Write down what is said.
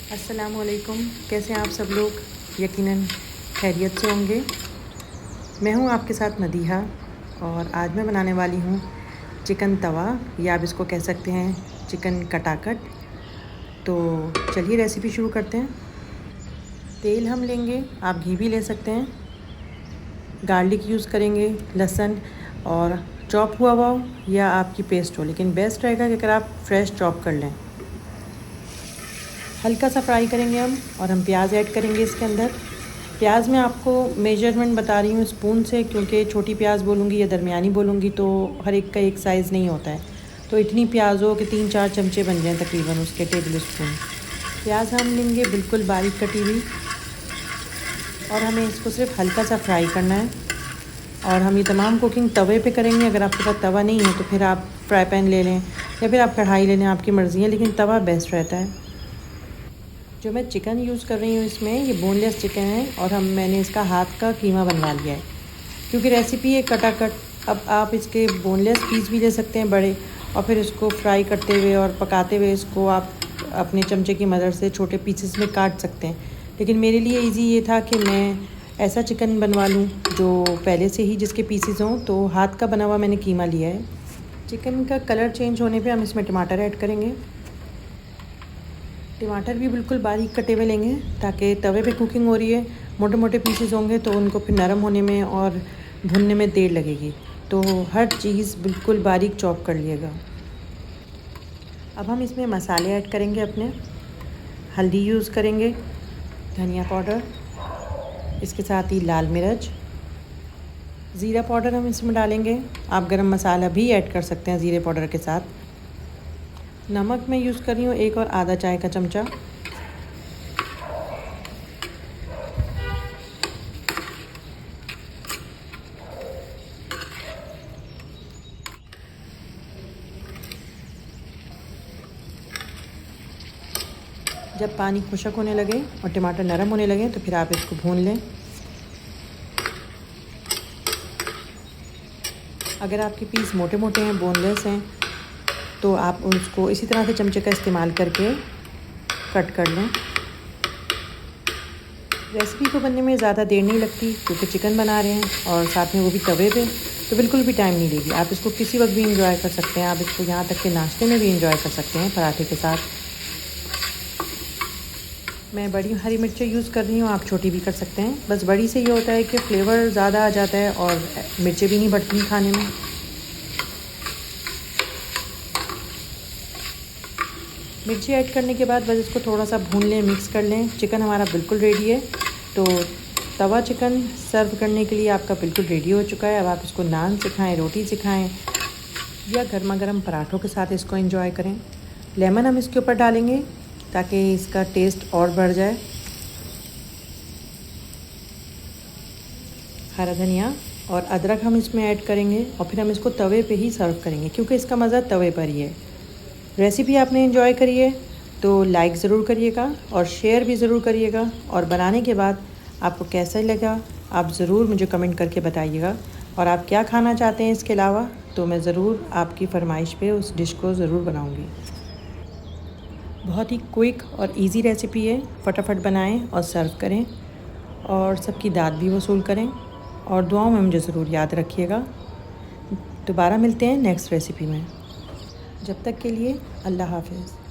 अस्सलामुअलैकुम। कैसे हैं आप सब लोग? यकीनन खैरियत से होंगे। मैं हूं आपके साथ मदीहा और आज मैं बनाने वाली हूं चिकन तवा, या आप इसको कह सकते हैं चिकन कटाकट। तो चलिए रेसिपी शुरू करते हैं। तेल हम लेंगे, आप घी भी ले सकते हैं। गार्लिक यूज़ करेंगे, लहसुन और चॉप हुआ हो या आपकी पेस्ट हो, लेकिन बेस्ट रहेगा कि अगर आप फ्रेश चॉप कर लें। हल्का सा फ्राई करेंगे हम, और हम प्याज ऐड करेंगे इसके अंदर। प्याज में आपको मेजरमेंट बता रही हूँ स्पून से, क्योंकि छोटी प्याज बोलूँगी या दरमियानी बोलूँगी तो हर एक का एक साइज़ नहीं होता है। तो इतनी प्याज हो कि 3-4 चमचे बन जाएँ तकरीबन उसके, टेबल स्पून प्याज हम लेंगे बिल्कुल बारीक कटी हुई, और हमें इसको सिर्फ हल्का सा फ्राई करना है। और हम ये तमाम कुकिंग तवे पे करेंगे। अगर आपके पास तवा नहीं है तो फिर आप फ्राई पैन ले लें या फिर आप कढ़ाई ले लें, आपकी मर्ज़ी है, लेकिन तवा बेस्ट रहता है। जो मैं चिकन यूज़ कर रही हूँ इसमें, ये बोनलेस चिकन है, और मैंने इसका हाथ का कीमा बनवा लिया है, क्योंकि रेसिपी है कटाकट। अब आप इसके बोनलेस पीस भी ले सकते हैं बड़े, और फिर इसको फ्राई करते हुए और पकाते हुए इसको आप अपने चमचे की मदद से छोटे पीसेस में काट सकते हैं। लेकिन मेरे लिए इजी ये था कि मैं ऐसा चिकन बनवा लूँ जो पहले से ही जिसके पीसेस हों। तो हाथ का बना हुआ मैंने कीमा लिया है। चिकन का कलर चेंज होने पे हम इसमें टमाटर ऐड करेंगे। टमाटर भी बिल्कुल बारीक कटे हुए लेंगे, ताकि तवे पे कुकिंग हो रही है, मोटे मोटे पीसेस होंगे तो उनको फिर नरम होने में और भुनने में देर लगेगी। तो हर चीज़ बिल्कुल बारीक चॉप कर लिएगा। अब हम इसमें मसाले ऐड करेंगे अपने। हल्दी यूज़ करेंगे, धनिया पाउडर, इसके साथ ही लाल मिर्च, ज़ीरा पाउडर हम इसमें डालेंगे। आप गरम मसाला भी ऐड कर सकते हैं ज़ीरे पाउडर के साथ। नमक मैं यूज़ कर रही हूँ 1 और आधा चाय का चमचा। जब पानी खुशक होने लगे और टमाटर नरम होने लगे तो फिर आप इसको भून लें। अगर आपके पीस मोटे मोटे हैं, बोनलेस हैं, तो आप उसको इसी तरह से चमचे का इस्तेमाल करके कट कर लें। रेसिपी को बनने में ज़्यादा देर नहीं लगती, क्योंकि चिकन बना रहे हैं और साथ में वो भी तवे पे, तो बिल्कुल भी टाइम नहीं लेगी। आप इसको किसी वक्त भी इंजॉय कर सकते हैं। आप इसको यहाँ तक कि नाश्ते में भी इंजॉय कर सकते हैं पराठे के साथ। मैं बड़ी हरी मिर्चें यूज़ कर रही हूँ, आप छोटी भी कर सकते हैं। बस बड़ी से ये होता है कि फ्लेवर ज़्यादा आ जाता है और मिर्चें भी नहीं बढ़ती खाने में। मिर्ची ऐड करने के बाद बस इसको थोड़ा सा भून लें, मिक्स कर लें। चिकन हमारा बिल्कुल रेडी है। तो तवा चिकन सर्व करने के लिए आपका बिल्कुल रेडी हो चुका है। अब आप इसको नान से खाएँ, रोटी से खाएँ, या गर्मा गर्म पराठों के साथ इसको एंजॉय करें। लेमन हम इसके ऊपर डालेंगे ताकि इसका टेस्ट और बढ़ जाए। हरा धनिया और अदरक हम इसमें ऐड करेंगे, और फिर हम इसको तवे पे ही सर्व करेंगे, क्योंकि इसका मज़ा तवे पर ही है। रेसिपी आपने एंजॉय करी है तो लाइक ज़रूर करिएगा और शेयर भी ज़रूर करिएगा। और बनाने के बाद आपको कैसा लगा आप ज़रूर मुझे कमेंट करके बताइएगा। और आप क्या खाना चाहते हैं इसके अलावा, तो मैं ज़रूर आपकी फरमाइश पे उस डिश को ज़रूर बनाऊँगी। बहुत ही क्विक और इजी रेसिपी है। फटाफट बनाएं और सर्व करें, और सबकी दाद भी वसूल करें, और दुआओं में मुझे ज़रूर याद रखिएगा। दोबारा मिलते हैं नेक्स्ट रेसिपी में। जब तक के लिए अल्लाह हाफ़िज़।